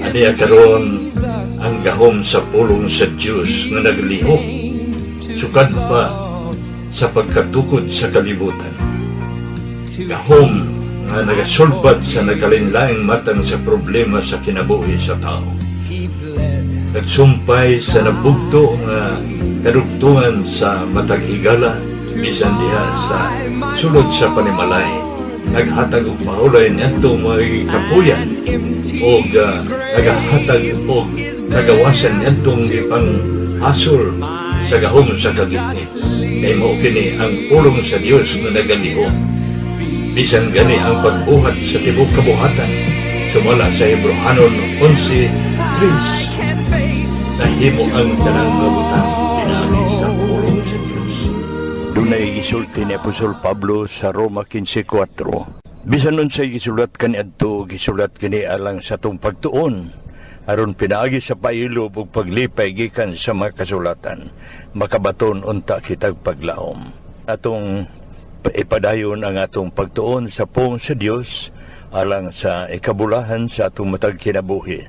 Aniya karon ang gahom sa pulong sa Diyos nga naglihok, sukad pa sa pagkatukod sa kalibutan. Gahom nga nagasulbad sa nagalinlaing matang sa problema sa kinabuhi sa tao. Nagsumpay sa nabugto nga kadugtungan sa matag higala, bisan diha sa sulod sa panimalay. Naghatag og mahulay ngadto mga kapuyan o naghatag og nagawasan ngadtong ipang hasol sa gahom sa kagitnit. Kay mao kini ang pulong sa Dios nga nagalihok. Bisan gani ang pagbuhat sa tibuok kabuhatan, sumala sa Hebrehanon 11:3, nahimo ang tanang mabutang pinaagi sa pulong sa Dios. Dunay gisulti ni Apostol Pablo sa Roma 15:4. Bisan nun say gisulat kani adto, gisulat kini alang sa tong pagtuon, aron pinaagi sa pailob ug paglipay gikan sa mga kasulatan, makabaton unta kitag paglaom. Atong ipadayon ang atong pagtuon sa pulong sa Dios alang sa ikabulahan sa atong matag kinabuhi.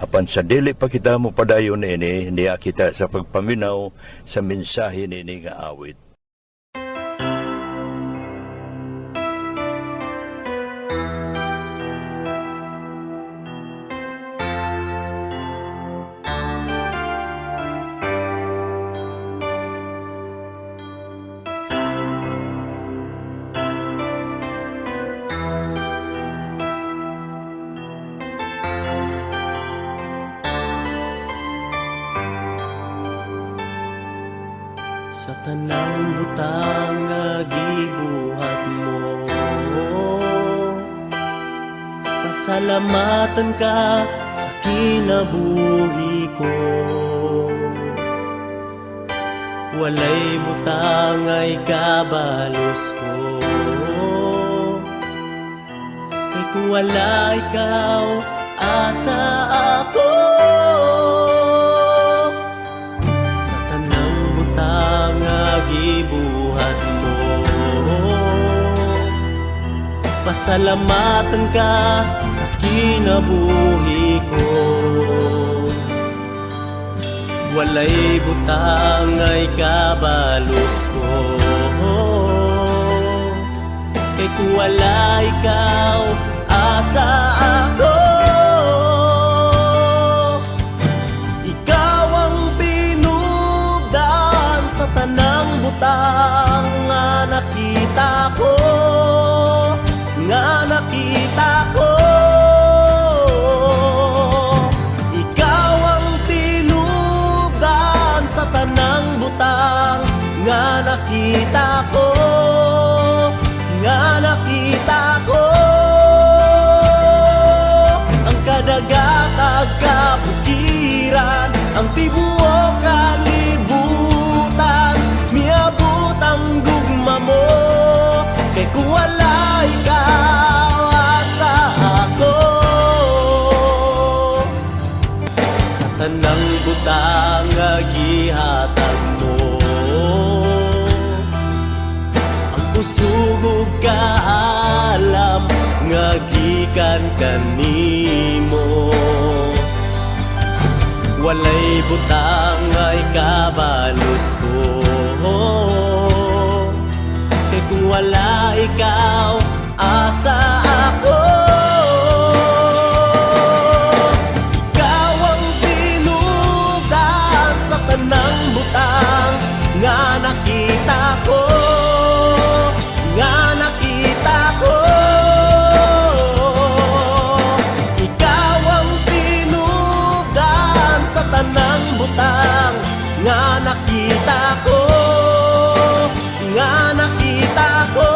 Apan sa dili pa kita mo padayon ini, niya kita sa pagpaminaw sa mensahe nini nga awit. Sa tanang butang nga gibuhat mo, pasalamatan ka sa kinabuhi ko. Walay butang ay kabalos ko, kay kung wala ikaw, asa ako. Gibuhat mo, pasalamatan ka sa kinabuhi ko. Walay butang ay kabalos ko, kay kung wala ikaw, asa ako. Ikaw ang pinugdaan sa tanang butang nga nakita ko, nga nakita ko. Ikaw ang tinugdan sa tanang butang nga nakita ko, nga nakita ko. Ang kadagatag kabukiran, ang tibuok kalibutan, miabot ang gugma mo, kay kung wala ikaw, asa ako. Sa tanang butang nga gihatag mo, ang kusog ug kaalam nga gikan kanimo. Walay butang ay kabalos ko, kay kung wala ikaw, asa ako. Ikaw ang tinugdan sa tanang butang nga nakita ko, nga nakita ko. Ikaw ang tinugdan sa tanang butang nga nakita ko, nga nakita ko.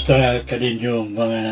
Kumusta kaninyong mga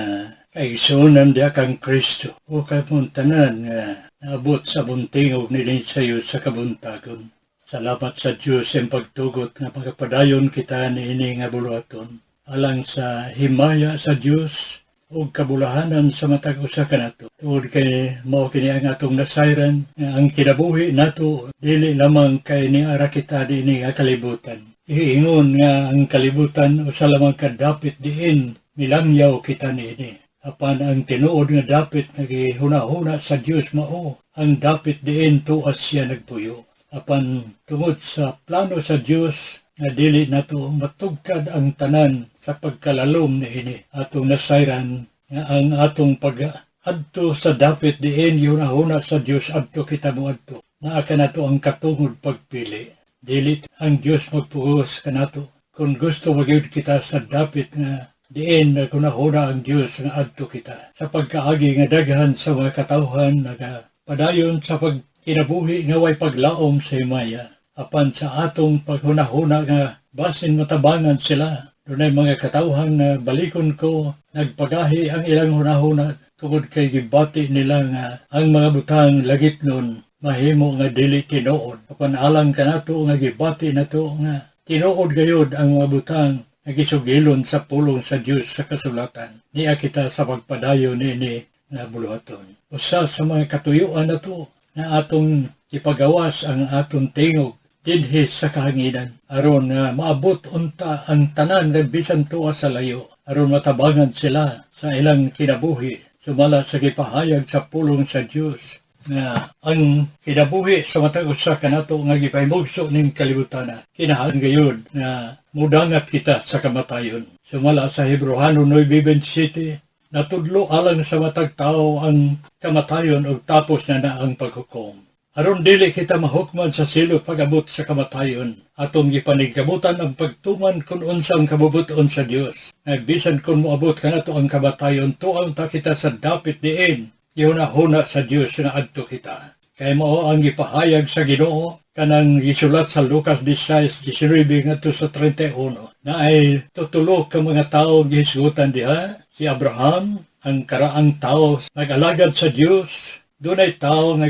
kaigsunan di akang Kristo o kapuntanan nga naabot sa buntingog nilin sa iyo sa kabuntagon. Salamat sa Diyos ang pagtugot nga pagpadayon kita ni ini nga buluhaton. Alang sa himaya sa Diyos o kabulahanan sa matag usa kanato. Tuod kay mao kini ang atong nasayran nga ang kinabuhi nato dili lamang kay niara kita dinhi nga kalibutan. Iingon nga ang kalibutan usa lamang kadapit diin milangyaw kita niini. Apan ang tinuod nga dapit nagihuna-huna sa Dios mao ang dapit diin tuas siya nagpuyo. Apan tungod sa plano sa Dios nga dili nato matugkad ang tanan sa pagkalalom niini atong nasayran nga ang atong pag-adto sa dapit diin yuna-huna sa Dios adto kita moadto. Naa kanato ang katungod pagpili. Dili ang Diyos magpuhos kanato. Kung gusto magyud kita sa dapit nga diin na kunahuna ang Diyos nga adto kita. Sa pagkaagi nga daghan sa mga katawhan nagapadayon sa pagkinabuhi nga way paglaom sa himaya. Apan sa atong paghunahuna nga basin matabangan sila. Dunay mga katawhan na balikon ko nagpagahi ang ilang hunahuna tungod kay gibati nila nga ang mga butang lagit nun mahimo nga dili tinuod. Apan alang kanato nga gibati nato nga tinuod gayud ang mga butang nga gisugilon sa pulong sa Dios sa kasulatan. Niya kita sa pagpadayon niini nga buluhaton. Usa sa mga katuyuan nato na atong ipagawas ang atong tingog dinhi sa kahanginan aron nga maabot unta ang tanan nga bisan tuwa sa layo aron matabangan sila sa ilang kinabuhi sumala sa gipahayag sa pulong sa Dios nga ang kinabuhi sa matag usa kanato nga gipahimugso ning kalibutan kinahanglan gayud nga mudangat kita sa kamatayon. Sumala sa Hebreano 9:27 natudlo alang sa matag tao ang kamatayon ug tapos na ang paghukom. Aron dili kita mahukman sa silot pag-abot sa kamatayon, atong gipanigkabutan ang pagtuman kung unsang kabubuton sa Dios. Bisan kung moabot kanato ang kamatayon, tuang ta kita sa dapit diin ihuna-huna sa Dios nga adto kita. Kay mao ang gipahayag sa Ginoo kanang gisulat sa Lucas 16:19 ngadto sa 31 na ay tutulo ka mga tawo gihisgutan diha. Si Abraham, ang karaang tawo nag-alagad sa Dios. Dunay tawo nga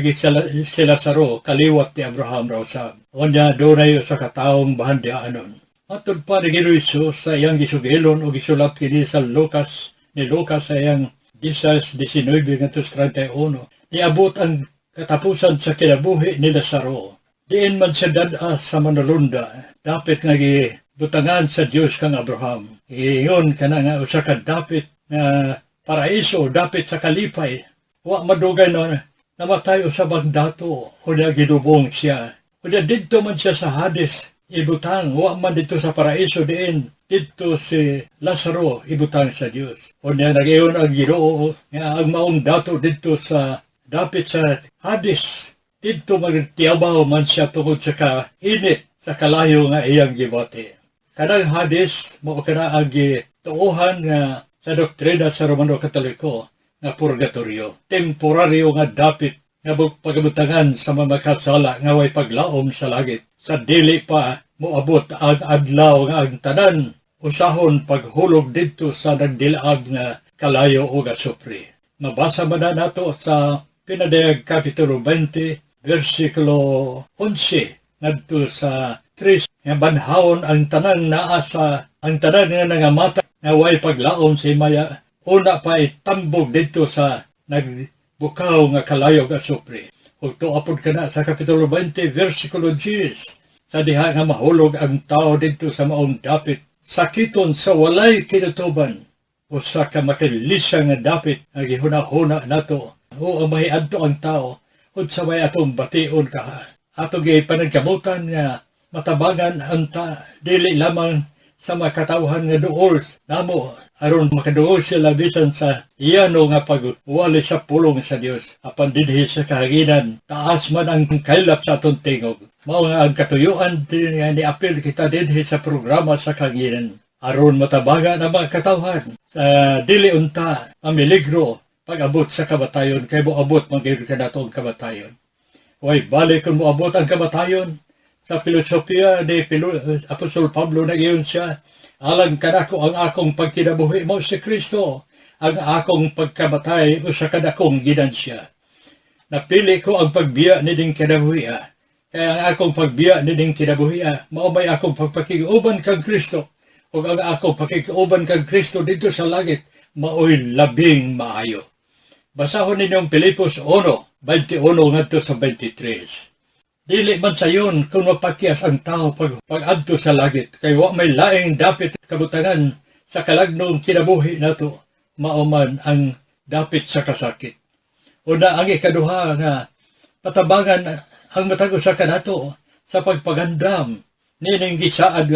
si Lazaro kaliwat ni Abraham raw sa. Unya dunay usa ka taong bahandianon. Matud pa ni Ginoong Hesus sa iyang gisugilon o gisulat kini sa Lucas sa iyang 16:19 ngadto sa 31. Niabot ang katapusan sa kinabuhi ni Lazaro. Diin man siya dad-a sa manulunda. Dapit nga gibutangan sa Dios kang Abraham. Iyon ka na nga usa ka dapit na paraiso, dapit sa kalipay. Wa madugay na namatay sa bagdato o na ginubong siya. O na dito man siya sa Hades, ibutang. Wa man dito sa paraiso diin. Dito si Lazaro, ibutang sa Dios. O na nag-iyon ang Ginoo nga ang maong dato dito sa dapit sa Hades. Dito magtiyabaw man siya tungod sa kainit sa kalayo nga iyang gibati. Kanang Hades, mao kana ang gituohan nga sa doktrina sa Romano Katoliko nga purgatorio. Temporaryo nga dapit nga pagabutangan sa mga kasala nga way paglaom sa langit. Sa dili pa moabot ang adlaw nga ang tanan usahon paghulog dito sa nagdilaag nga kalayo o gasupri. Mabasa man na nato sa Pinadayag Kapitulo 20, versikulo 11, ngadto sa 3, nga banhawon ang tanan naa sa ang tanan nga nangamata nga way paglaom sa himaya. Una pa itambog dito sa nagbukaw nga kalayo gasupri. Ug tuapod ka na sa Kapitulo 20, versikulo 10, sa diha nga mahulog ang tao dito sa maong dapit. Sakiton sa walay kinutuban. Usa ka makilisa nga dapit nga gihuna-huna nato. O mahiadto ang tao. Unsa may atong bation ka. Atong gipanagkabutan nga matabangan ang dili lamang sa mga katawhan nga duol namo aron makaduol sila bisan sa iyano nga pagwali sa pulong sa Dios. Apan dinhi sa kahanginan taas man ang kailap sa atong tingog. Mao nga ang katuyuan din nga niapil kita dinhi sa programa sa kahanginan aron matabangan ang mga katawhan sa dili unta ang miligro pag-abot sa kamatayon kay moabot man gyud kanato ang kamatayon. Way balik kung moabot ang kamatayon sa filosofiya ni Apostol Pablo na iyon siya, alang kanako ang akong pagkinabuhi mo si Kristo, ang akong pagkamatay o sa kanakong ginansya. Napili ko ang pagbiya ni ding kinabuhi. Kaya ang akong pagbiya ni ding kinabuhi, maumay akong pagpakiguban kang Kristo. O ang akong pakiguban kang Kristo dito sa langit, maoy labing maayo. Basahon ninyong Pilipos 1:21 ngadto sa 23. Dili man sayon kung mapakyas ang tao pag-adto sa langit, kay wa may laing dapit kabutangan sa kalagnong kinabuhi nato, mauman ang dapit sa kasakit. Una ang ikaduha nga patabangan ang matag usa kanato sa pagpagandam nining gisaad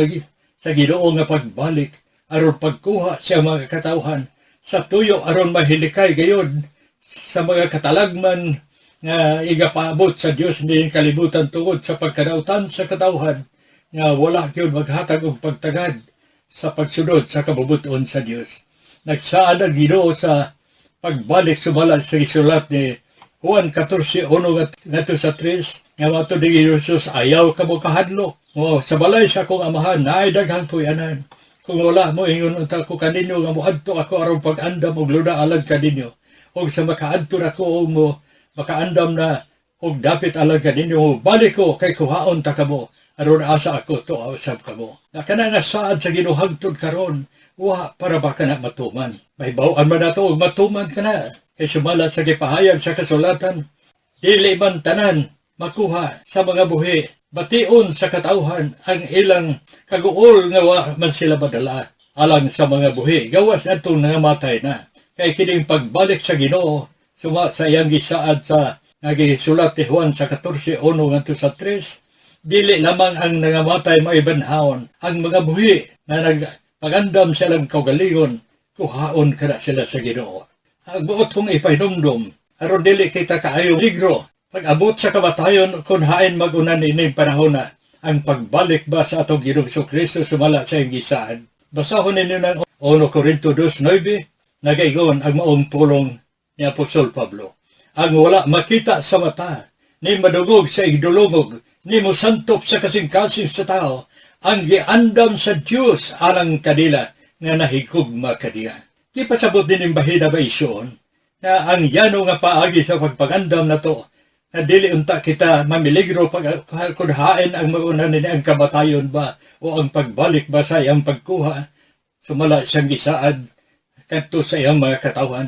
sa Ginoo nga pagbalik aron pagkuha sa mga katawhan sa tuyo aron mahilikay gayud sa mga katalagman nga igapaabot sa Dios nining kalibutan tungod sa pagkadautan sa katawhan nga wala gyud maghatag og pagtagad sa pagsunod sa kabubuton sa Dios. Nagsaad ang Ginoo sa pagbalik sumala sa gisulat ni Juan 14:1 ngadto sa 3 nga matud ni Jesus, ayaw ka mo kahadlok. O sa balay sa akong amahan naay daghang puy-anan. Kung wala mo ingon unta ko kaninyo nga moadto ako aron pag-andam og luda alag kaninyo. Og sa makaadto na ko og mo makaandam na og dapit alag kaninyo, balik ko kay kuhaon ta kamo aron asa ako to usab kamo. Na kana nga saad sa Ginoo hangtod karon, wa para ba kana matuman. Mahibaw-an man nato og matuman kana. Kay sumala sa gipahayag sa kasulatan, dili man tanan makuha sa mga buhi, bation sa katawhan ang ilang kaguol nga wa man sila madala alang sa mga buhi. Gawas natong nangamatay na. Kay kining pagbalik sa Ginoo, suma sa iyang gisaad sa nagisulat ni Juan sa 14:1 ngadto sa 3, dili lamang ang nangamatay maibanhaon, ang mga buhi na nagpagandam silang kaugalingon, kuhaon kada sila sa Ginoo. Ang buot kong ipahinumdum, aron dili kita kaayong ligro, pag-abot sa kamatayon kung hain mag-unan ining panahon na, ang pagbalik ba sa atong Ginoong Kristo sumala sa iyong gisaan. Basahon ninyo ng 1 Corinto 2:9, nagaigon ang maong pulong ni Apostol Pablo. Ang wala makita sa mata, ni madugog sa igdulungog, ni mosantok sa kasing-kasing sa tao, ang giandam sa Dios alang kadila nga nahigugma kadiya. Di pasabot din yung bahida ba isyon na ang yano nga paagi sa pagpagandam na to na dili unta kita mamiligro pag kudhain ang magunan ni ang kamatayon ba o ang pagbalik ba sa iyang pagkuha sumala siyang gisaad kadto sa iyang mga katawan.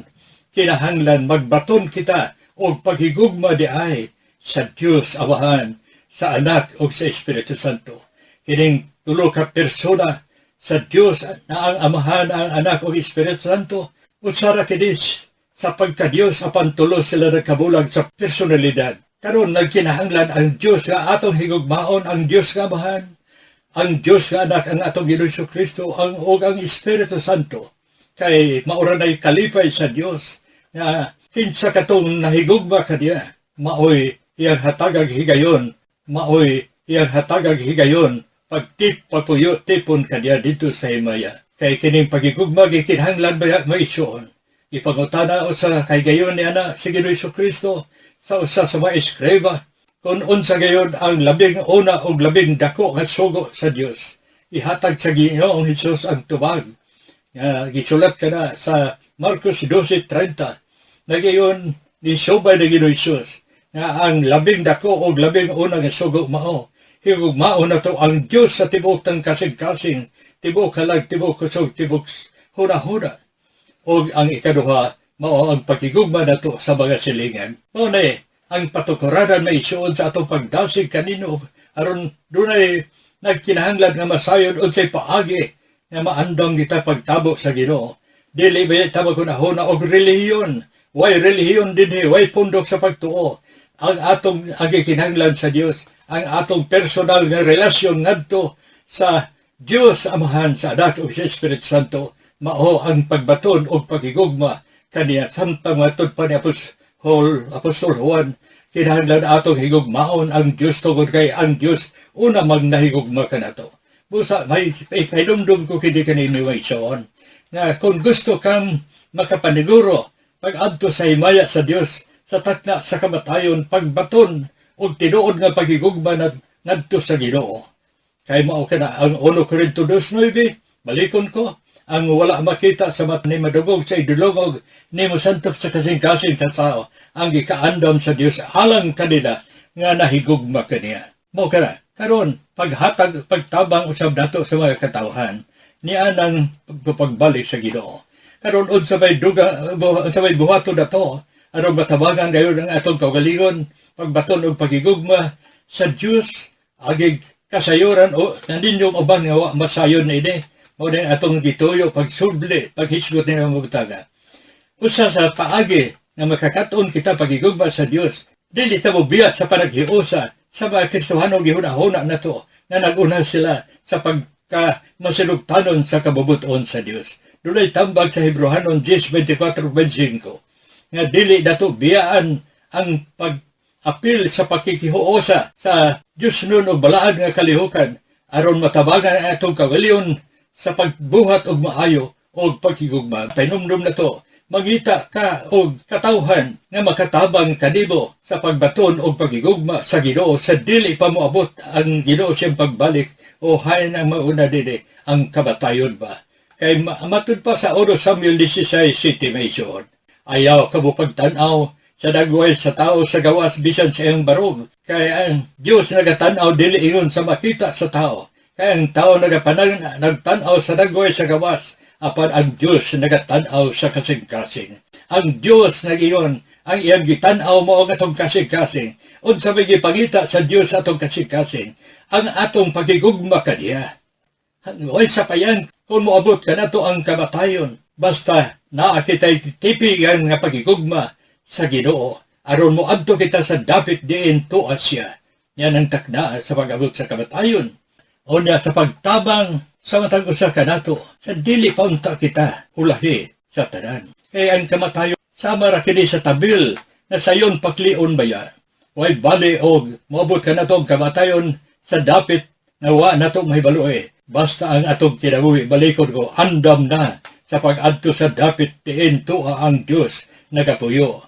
Kinahanglan magbaton kita o paghigugma di ay sa Dios Amahan, sa Anak o sa Espiritu Santo. Kining tulo ka persona sa Diyos na ang Amahan, ang Anak o Espiritu Santo, utsara kidis sa pagka-Diyos apan tulo sila nagkabulag sa personalidad. Karon nagkinahanglan ang Diyos nga atong higugmaon, ang Diyos nga Amahan, ang Diyos nga Anak, ang atong Ginoong Kristo, ang Espiritu Santo. Kay maura na'y kalipay sa Diyos nga kinsa katong nahigugma kaniya, maoy iyang hatagag higayon, maoy iyang hatagag higayon, pagpuyo tipon kaniya dito sa himaya. Kay kining pagigugma gikinahanglan ba maisyon. Ipangutana o sa kay gayon ni Ana si Ginoong Kristo sa usa sa mga eskreba kung unsa gayon ang labing una o labing dako nga sugo sa Dios. Ihatag sa Ginoong Hesus ang tubag. Gisulat ka na sa Marcos 12:30 na gayon ni subay na Ginoong Hesus nga ang labing dako o labing una nga sugo mao. Higugmao na to ang Diyos sa tibok ng kasing-kasing, tibok halag, tibok kusog, tibok huna-huna. O ang ikaduha, mao ang pagigugma na to sa mga silingan. Mao na ang patukuradan may isuon sa atong pagdasig kanino, aron dunay nagkinahanglan nga masayon unsay paagi nga maandam kita pagtabo sa Ginoo. Dili ba tama kunahuna og relihiyon, way relihiyon dinhi, way pundok sa pagtuo. Ang atong gikinahanglan sa Dios, ang atong personal nga relasyon ngadto sa Dios Amahan, sa Anak o sa Espiritu Santo, mao ang pagbaton o paghigugma kaniya samtang matod pa ni Apostol Juan, kinahanglan atong higugmaon ang Dios tungod kay ang Dios una magnahigugma kanato. Busa may paidumdum ko kini kanini way soon nga kung gusto kang makapaniguro pag-adto sa himaya sa Dios sa takna sa kamatayon, pagbaton o tinuod nga paghigugma na ngadto sa Ginoo. Kay mao kana ang 1 Corinto 2:9, balikon ko, ang wala makita sa mata ni madugog sa idulogog ni mo santop sa kasing-kasing sa tao, ang gikaandam sa Dios alang kanila nga nahigugma kaniya. Mao kana karon paghatag pagtabang usab nato sa mga katawhan niya nang pagbalik sa Ginoo. Karon unsa may buhaton nato aron matabangan gayon ang atong kaugalingon, pagbaton og pagigugma sa Dios agig kasayuran o naninyong uban nga wa masayon na ini. Mao na atong gituyo pagsubli, paghisgot ni mga butaga. Usa sa paagi nga makakatuon kita pagigugma sa Dios, dili ta mobiya sa panaghiusa sa mga Kristohanong gihuna-huna nato nga naguna sila sa pagka-masinugtanon sa kabubuton sa Dios. Dunay tambag sa Hebrehanon 10:24-25 nga dili nato biyaan ang pag-apil sa pakikihuosa sa Dios nun og balaad nga kalihukan aron matabangan ang atong kawaliyon sa pagbuhat og maayo og pagkigugma. Painumdum na to, mangita ka og katawhan nga makatabang kanimo sa pagbaton og pagigugma sa Ginoo sa dili pa moabot ang Ginoo siyang pagbalik o hain ang mauna dili ang kamatayon ba. Kay matud pa sa 1 Samuel 16:7 may suod, ayaw ka mo pagtanaw sa dagway sa tao sa gawas bisan sa iyang barog. Kay ang Dios nagatanaw dili ingon sa makita sa tao. Kaya ang tao nagtanaw sa dagway sa gawas, apan ang Diyos nagatanaw sa kasing-kasing. Ang Diyos nagiyon, ang iyang gitanaw mo ang atong kasing-kasing. Unsa may gipangita sa Diyos atong kasing-kasing, ang atong pagigugma kaniya. Way sa payan, kung moabot ka na to ang kamatayon, basta naakitay tipigan nga pagigugma sa Ginoo, aron mo adto kita sa dapit diin tuas siya. Yan ang takna sa pag-abot sa kamatayon. O niya sa pagtabang sa matag usa kanato, sa dili paunta kita hulahi sa tanan. Kaya ang kamatayon sama ra kini sa tabil na sayon paklion baya. Way bali og moabot ka nato ang kamatayon sa dapit na wa nato mahibaluoy. Basta ang atong kinabuhi balikod ko andam na sa pag-adto sa dapit diin tua ang Dios nagapuyo.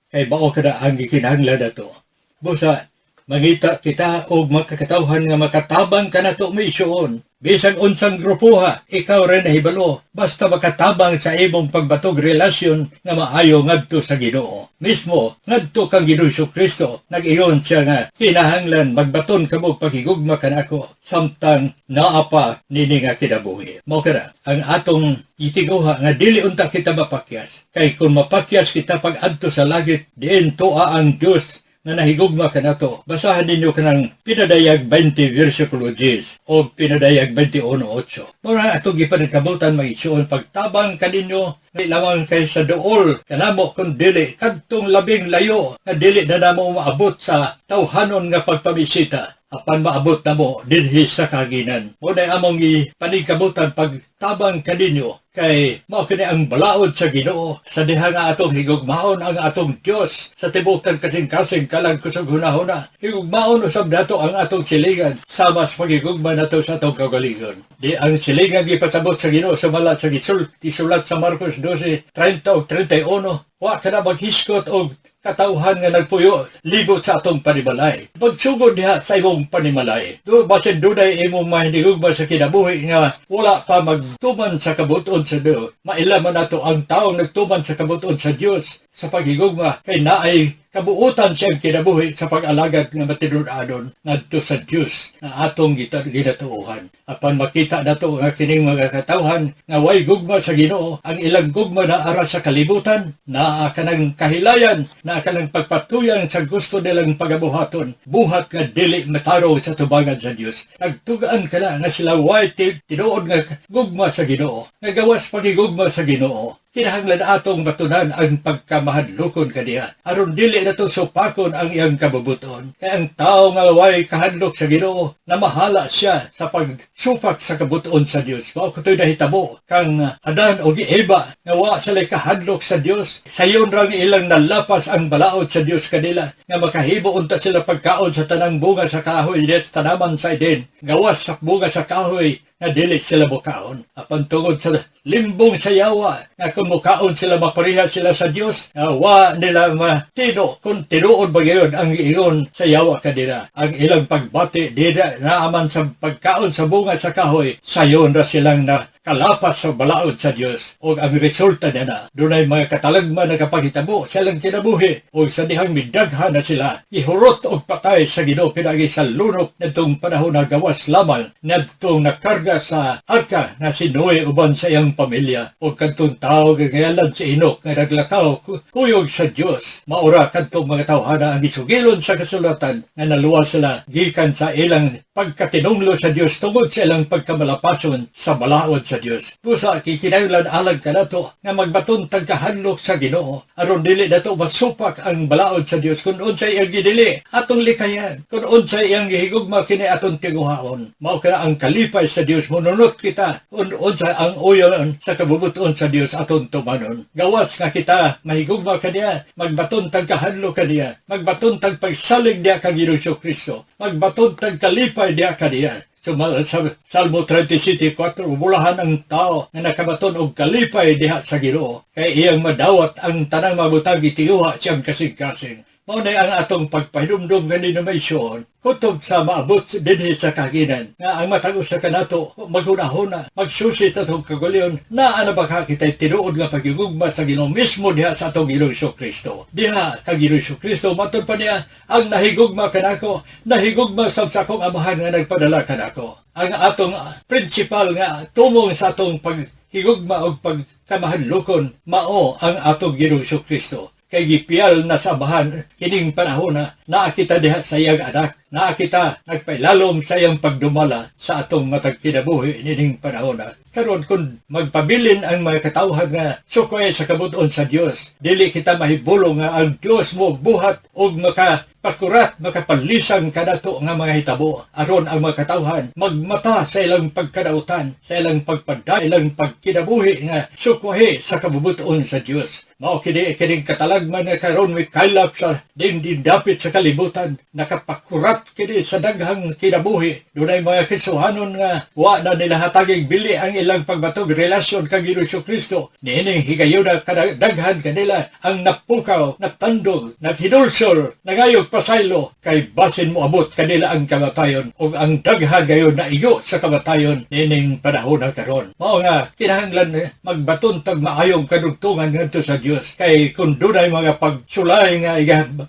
Kay bao kada ang gikinahanglan nato. Busa mangita kita og makakatawhan nga makatabang ka na to may isuon. Bisang unsang grupuha, ikaw rin nahibalo. Basta makatabang sa imong pagbatog relasyon nga maayo ngadto sa Ginoo. Mismo, ngadto kang Ginoo Kristo, nag-iyon siya nga, kinahanglan magbaton kamog pagigugma kanako, samtang naapa nini nga kinabuhi. Mao kana, ang atong itiguha nga dili unta kita mapakyas. Kay kung mapakyas kita pag-adto sa langit, diin tua ang Dios na nahigugma ka na to. Basahan ninyo ka ng Pinadayag 20 versikulo 10 o Pinadayag 21:8. Muna atong gipanikabutan may isuon pagtabang kaninyo na lamang kay sa dool kanamo kung dili kadtong labing layo na dili na namo maabot sa tawhanon nga pagpabisita. Apan maabot na mo dinhi sa kaginan. Muna among ipanikabutan pagtabang kaninyo kay mao kini ang balaod sa Ginoo sa diha nga atong higugmaon ang atong Dios sa tibukan kasing-kasing kalang kusog hunahuna. Higugmaon usab nato ang atong silingan sama sa pagigugma nato sa atong kaugalingon. Di ang silingan gipasabot sa Ginoo sumala sa gisulat sa Marcos 12:30 o 31. Wa ka na maghiskot og katawhan nga nagpuyo libot sa atong panimalay. Pagsugod diha sa imong panimalay. Do basin dunay imong mahinigugma sa kinabuhi nga wala pa magtuman sa kabuton sa Dios. Mailaman nato ang taong nagtuman sa kabuton sa Dios sa paghigugma kay naay kabuutan siyang kinabuhi sa pag-alagad nga matinud-adon ngadto sa Dios na atong ginatuohan. Apan makita nato nga kining mga katawhan nga way gugma sa Ginoo, ang ilang gugma na ara sa kalibutan, naa kanang kahilayan, naa kanang pagpatuyan sa gusto nilang pagabuhaton, buhat nga dili mataro sa tubangan sa Dios. Nagtugaan kana nga sila way tinuod nga gugma sa Ginoo, nga gawas pagigugma sa Ginoo. Kinahanglan atong batunan ang pagkamahadlokon kaniya. Aron dili na to supakon ang iyang kabubuton. Kaya ang tao nga way kahadlok sa Ginoo, namahala siya sa pagsupak sa kabuton sa Dios. Mao kutoy nahitabo kang Adan o Eva nga wa sila kahadlok sa Dios. Sayon ra ilang nalapas ang balaod sa Dios kanila nga makahibo unta sila pagkaon sa tanang bunga sa kahoy diet tanaman sa Eden. Gawas sa bunga sa kahoy nga dili sila bukaon. Apan tungod sa limbong sa yawa nga kung mukaon sila mapareha sila sa Dios, wa nila matino kung tinuod ba gayon ang iyon sa yawa kanila. Ang ilang pagbati dira naaman sa pagkaon sa bunga sa kahoy, sayon ra silang na kalapas sa balaod sa Dios. O ang resulta nila, dunay mga katalagman na kapagitabo silang kinabuhi o sa dihang midagha na sila ihurot og patay sa Ginoo pinagi sa lunok nitong panahon na gawas lamang nitong nakarga sa arka na si Noe uban sa iyang pamilya o kadtong tao gagayalan si Enoch nga naglakaw kuyog sa Dios. Maura kadtong mga tawhana ang isugilon sa kasulatan nga naluwas sila gikan sa ilang pagkatinunglo sa Dios tungod sa ilang pagkamalapason sa balaod sa Dios. Pusa kikinahanglan alag kanato nga magbaton tagkahadlok sa Ginoo aron dili nato masupak ang balaod sa Dios kun unsay iyang gidili atong likayan, kun unsay iyang gihigugma kini atong tinguhaon. Mao kana ang kalipay sa Dios mununot kita kun unsay ang uyon sa kabubuton sa Dios atong tumanon. Gawas nga kita mahigugma kaniya, magbaton tagkahadlok kaniya, magbaton tagpagsalig diha kang Ginoo Kristo, magbaton tagkalipay diha kaniya. So, sa Salmo 37:4, bulahan ang tao na nakabaton og kalipay diha sa Ginoo kay iyang madawat ang tanang mabutang gitiuha siyang kasing-kasing. Mao na ang atong pagpahidumdum nga denominasyon kutob sa maabot dinhi sa kaginan nga ang matag sa kanato maghunahuna magsusi sa atong kagulyon na ano ba kita'y tinuod nga pagigugma sa Ginoo mismo diha sa atong Ginoo Kristo. Diha kag Ginoo Kristo matud pa niya ang nahigugma kanako, nahigugma sa akong amahan nga nagpadala kanako. Ang atong principal nga tumong sa atong paghigugma og pagkamahadlokon mao ang atong Ginoo Kristo. Kay gipiyal na sa bahan kining panahon na nakita diha sa iyang anak, nakita nagpailalom sa iyang pagdumala sa atong matag kinabuhi nining panahon na. Karon kung magpabilin ang mga katawhan nga sukoy sa kabuton sa Dios, dili kita mahibulong nga ang Dios mo buhat og makapakurat, makapalisang kanato nga mga hitabo aron ang mga katawhan magmata sa ilang pagkadautan, sa ilang pagpada, ilang pagkinabuhi nga sukoy sa kabubuton sa Dios. Mao kining katalagman nga karon may kailap sa dapit sa kalibutan, nakapakurat kini sa daghang kinabuhi. Dunay mga kisuhanon nga wa na nila hatagig bili ang ilang pagbatog relasyon kang Ginoo Kristo. Niining higayuna kadaghan kanila ang napukaw, natandog, naghidulsol, nangayog pasaylo kay basin mo abot kanila ang kamatayon o ang daghan gayon na iyo sa kamatayon niining panahon na karon. Mao nga kinahanglan magbaton tag maayong kadugtungan ngadto sa Dios kay kun dunay mga pagsulay nga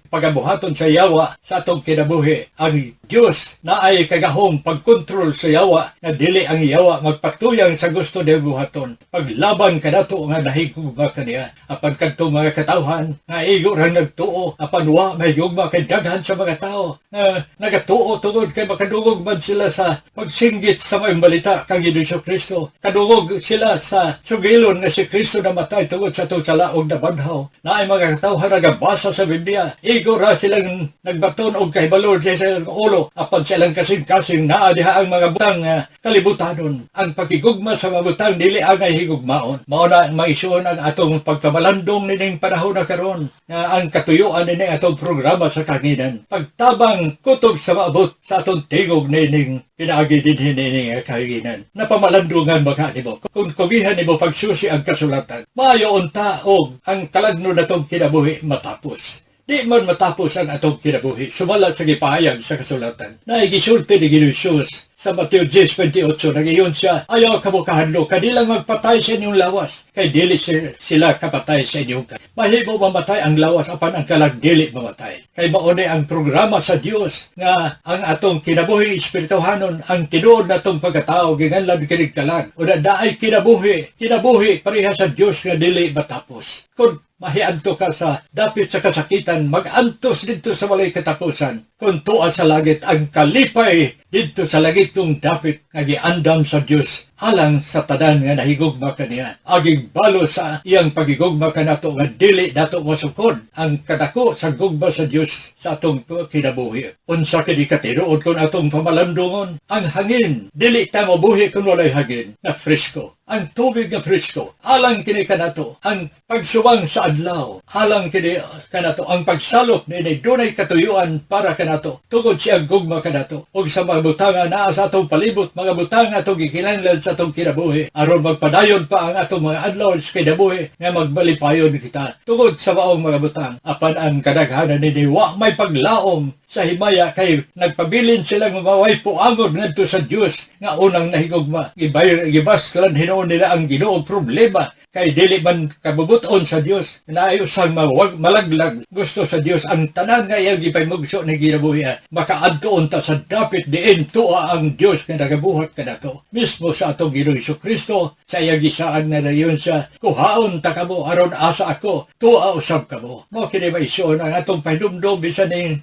pagabuhaton sa yawa sa atong kinabuhi, ang Dios na ay kagahom pagkontrol sa yawa na dili ang yawa magpatuyang sa gusto niya buhaton. Paglaban kanato nga nahigugma kaniya apan kadtong mga katawhan nga igo ra nagtuo apan wa mahigugma kay daghan sa mga tao nga nagatuo tungod kay makadungog man sila sa pagsinggit sa mga balita kang Ginoo Kristo. Kadungog sila sa sugilon nga si Kristo namatay tungod sa tutsalaog na banhaw. Na ay mga katawhan nagabasa sa Biblia, igo ra silang nagbaton og kahibalo sa ilang ulo apan silang kasing-kasing naa diha ang mga butang kalibutanon. Ang pagigugma sa mga butang dili angay higugmaon. Mao na maisuon ang atong pagkamalandong nining panahon na karon nga ang katuyuan nini atong programa sa kanginan. Pagtabang kutob sa maabot sa atong tingog nining pinaagi dinhi nining kahiginan. Napamalandungan baka nimo. Kung kugihan nimo pagsusi ang kasulatan, maayo unta og ang kalagno natong kinabuhi matapos. Di man matapos ang atong kinabuhi, sumalat sa gipahayag sa kasulatan. Naigisulti ni Ginoo sa Mateo 10:28, nagiyon siya, ayaw kamo kahadlo, kanilang magpatay sa inyong lawas, kay dili sila kapatay sa inyong kalag. Mahimo mamatay ang lawas, apan ang kalag dili mamatay. Kay maunay ang programa sa Dios nga ang atong kinabuhi espirituhanon, ang tinuod natong pagkatao, ginganlan kinig kalag. O na daay kinabuhi pareha sa Dios nga dili matapos. Kung mahiadto ka sa dapit sa kasakitan, mag-antos dito sa walay katapusan. Kung tuwa sa langit, ang kalipay dito sa langitong dapit nga giandam sa Dios alang sa tanan nga nahigugma kaniya. Aging balo sa iyang pagigugma kanato nga dili dato masukod ang kadako sa gugma sa Dios sa atong kinabuhi. Unsa kini katinuod kon atong pamalandungon, ang hangin dili ta mabuhi kun walay hangin na fresko. Ang tubig nga fresko, alang kini kanato. Ang pagsuwang sa adlaw, alang kini kanato. Ang pagsalok ni dunay katuyuan para kanato. Tungod siya gugma kanato. Og sa mga butanga naa sa atong palibot, mga butanga atong gikinahanglan sa sa atong kinabuhi aron magpadayon pa ang atong mga adlaw sa kinabuhi nga magbalipayon kita tungod sa maong mga butang apan ang kadaghanan ni wa may paglaom sa himaya kay nagpabilin silang maway puangod ngadto sa Dios nga unang nahigugma gibaslan hinuon nila ang Ginoo problema kay dili man kabubuton sa Dios naayo sang malaglag gusto sa Dios ang tanan nga iyang gipahimugso ni kinabuhi makaadtuon ta sa dapit diin tuwa ang Dios nga nagabuhat kanato mismo sa atong Ginoong Hesukristo sa iyang gisaan nga dayon siya kuhaon ta kamo aron asa ako tuwa usab kamo mo kini maisyon ang atong pahinumdum bisan ning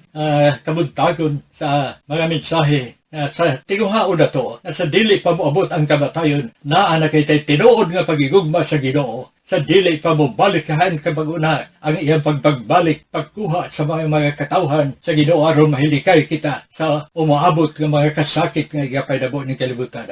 kabuntagon sa mga mensahe sa tinguhaon na to, na sa dili pa moabot ang kamatayon, naa na kay tinuod nga pagigugma sa Ginoo, sa dili pa mo balikahan kapaguna ang iyang pagpagbalik, pagkuha sa mga katawhan sa Ginoo aron mahilikay kita sa umaabot ng mga kasakit nga igapay nabo ng kalibutan.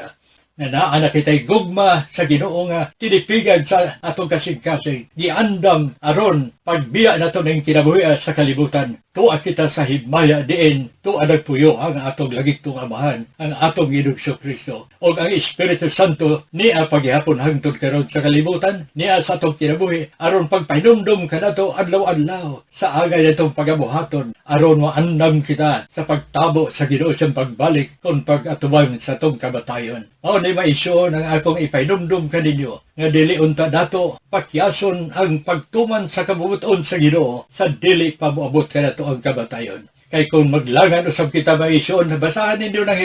Na naa na kita'y gugma sa Ginoo nga tinipigan sa atong kasing-kasing, giandam aron pagbiya na to ng kinabuhi sa kalibutan. Tuwa kita sa himaya diin, tuwa nagpuyo ang atong lagitong amahan, ang atong Ginoong Hesukristo. O ang Espiritu Santo niya paghihapon hangtod karon sa kalibutan, niya sa atong kinabuhi, aron pagpahinumdum ka na to adlaw-adlaw sa agay na itong pagabuhaton, aron maandam kita sa pagtabo sa Ginoo siyang pagbalik kung pag-atuban sa itong kamatayon. O ni maisyon ang akong ipahinumdum kaninyo, nga dili unta dato pakyason ang pagtuman sa kabubuton sa Ginoo sa dili pa moabot kanato ang kamatayon. Kay kung maglangan usab kita maisyon, basahan ninyo ng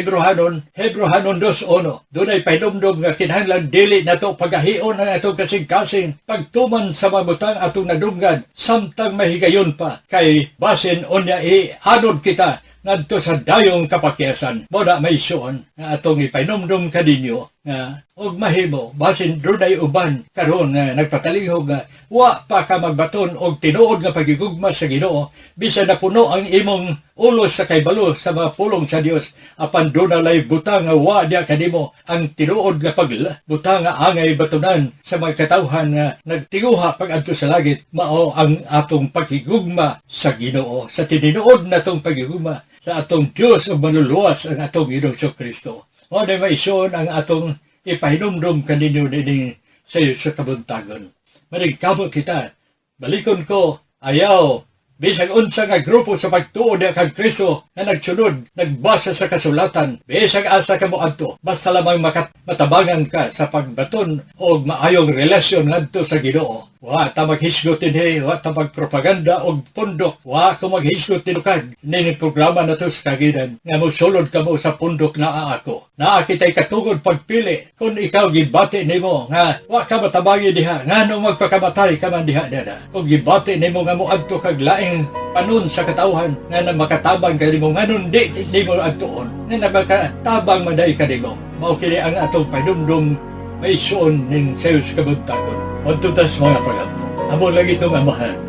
Hebrehanon 2:1. Doon ay pahinumdum nga kinahanglan dili nato pagahion ang atong kasing-kasing pagtuman sa mabutang atong nadunggan samtang mahigayon pa kay basin unya ihanod kita ngadto sa dayong kapakyasan. Moda maisyon nga atong ipahinumdum kaninyo nga og mahimo basin dunay uban karon nga nagpatalihog nga wa pa ka magbaton og tinuod nga pagigugma sa Ginoo bisan na puno ang imong ulos sa kaybalo sa mga pulong sa Dios apan dunay butang nga wa diya kanimo ang tinuod nga pagbutang nga angay batunan sa mga katawhan nga nagtinguha pag-adto sa langit mao ang atong pagigugma sa Ginoo sa tinuod natong pagigugma sa atong Dios ug manluluwas ang atong Ginoong Hesukristo. O na maisyon ang atong ipahinumdum kaninyo nini sa iyo sa kabuntagon. Manigkabot kita, balikon ko, ayaw, bisag unsa nga grupo sa pagtuo niya kang Kristo na nagsunod, nagbasa sa kasulatan, bisag asa ka mo adto, basta lamang matabangan ka sa pagbaton o maayong relasyon ngadto sa Ginoo. Wa ta maghisgot dinhi, wa ta magpropaganda og pundok, wa ko maghisgot tinukad. Nini programa na to sa kagidan nga mosulod ka mo sa pundok na ako. Naa kita'y katugod pagpili kung ikaw gibati nimo nga wa ka matabangi diha, ngano magpakamatay ka man diha dada. Kung gibati nimo nga moadto kag laing panon sa katawhan nga na makatabang ka nimo nganon di nimo adtuon. Nga makatabang maday ka nimo. Mao kini ang atong pahinumdum maisyon ning sayo sa kabuntagon. Magtutas mga pag-apo. Amo lagi itong amahan.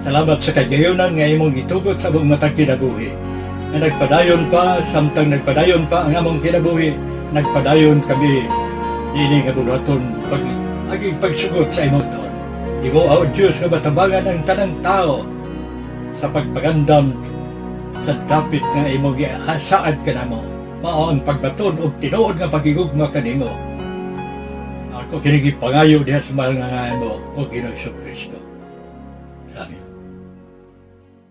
Salamat sa kagayonan nga imong gitugot sa among matang kinabuhi. Na nagpadayon pa, samtang nagpadayon pa ang among kinabuhi, nagpadayon kami dini nga buhaton aging pagsugot sa imong taon. Imo o Diyos nga matabangan ang tanang tao sa pagpagandam sa dapit nga imong gihasaad ka namo. Mao ang pagbaton og tinuod nga pagigugma kanimo. Ako kinigipangayo diha sa mga nga mo o Ginoong Hesukristo. Amen.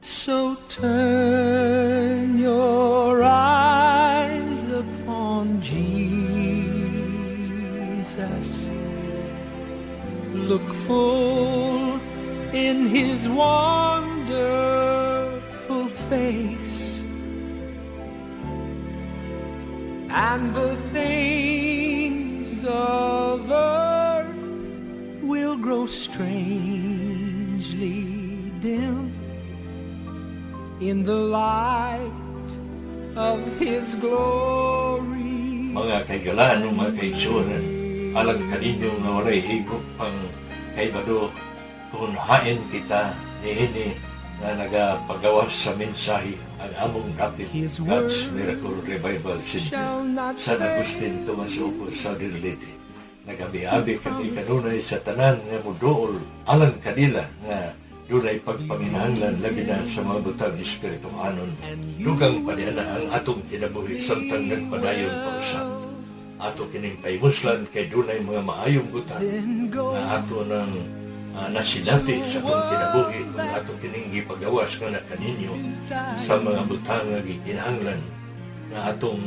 So turn your eyes upon Jesus. Look full in His wonderful face, and the things of earth will grow strangely dim in the light of His glory. Mga kaigalan o mga kaigsunan, alang kaninyo nga walay higop pang kaibado kung hain kita nihini na nagapagawas sa mensahe ang among kapit God's Miracle Revival Center San Agustin Tomas Opo sa Dirlite. Nagabi-abi kami kanunay sa tanan nga mudool alang kanila nga dunay pagpanginahanglan labi na sa mga butang espirituhanon. Dugang paniana ang atong kinabuhi samtang nagpadayon pa usap. ato kining paimuslan kay dunay mga maayong butang then go nga ato ng nasinati sa kong kinabuhi kung ato kining gipagawas nga na kaninyo sa mga butang nga gikinahanglan nga atong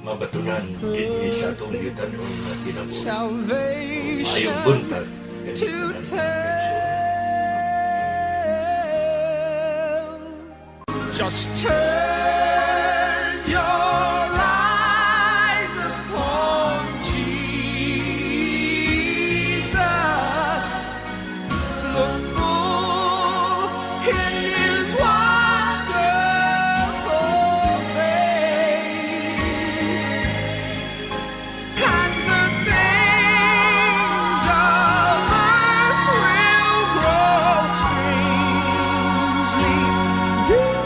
mabatunan dinhi sa atong gitanon nga kinabuhi. Maayong salvation buntag to kanina tell. Just turn your eyes upon Jesus. Look full in His wonderful face, and the things of earth will grow strangely dim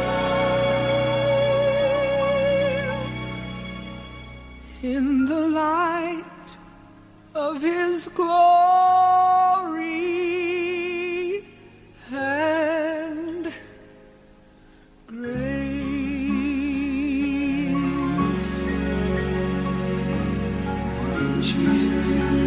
in the light of His glory and grace. Jesus.